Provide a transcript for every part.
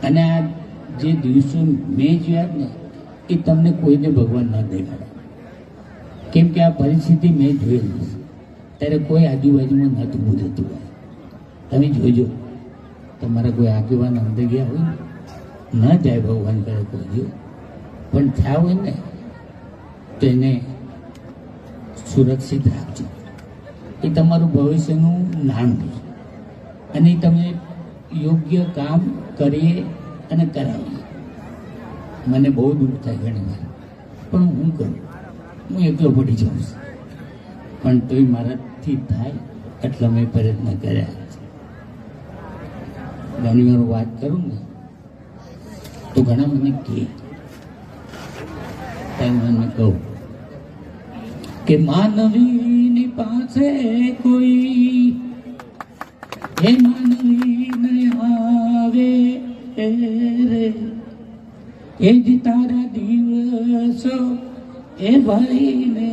અને આ જે દિવસો મેં જોયા ને એ તમને કોઈને ભગવાન ના દેખાડે, કેમ કે આ પરિસ્થિતિ મેં જોયેલી છે. ત્યારે કોઈ આજુબાજુમાં નહોતું બોલતું હોય. તમે જોજો, તમારા કોઈ આગેવાન અંદર ગયા હોય ને, ન જાય ભગવાન કરે કોઈ, પણ થયા હોય ને તો એને સુરક્ષિત રાખજો. એ તમારું ભવિષ્યનું નામ છે અને તમે યોગ્ય કામ કરીએ અને કરાવીએ. મને બહુ દુઃખ થાય ઘણી વાર, પણ હું કરું, હું એકલો પડી જાઉં છું, પણ તોય મારાથી થાય એટલા મેં પ્રયત્ન કર્યા. ઘણી વાર વાત કરું ને તો ઘણા મને કહે, મને કહું કે માનવીની પાસે કોઈ એ માનવી નહીં આવે રે, એ જ તારા દિવસો એ ભાઈને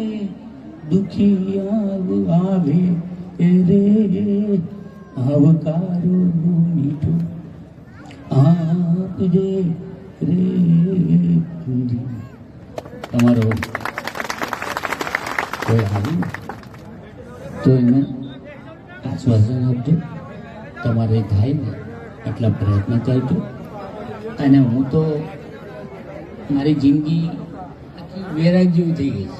દુખી આવે રે, આવકારો મીઠો આપજે રે. તમારો કોઈ આવ્યું તો એને આશ્વાસન આપજો, તમારે થાય ને એટલા પ્રયત્ન કરજો. અને હું તો મારી જિંદગી વૈરાગ જેવી થઈ ગઈ છે.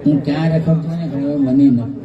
હું ક્યાં રખડતો ને હવે મને નથી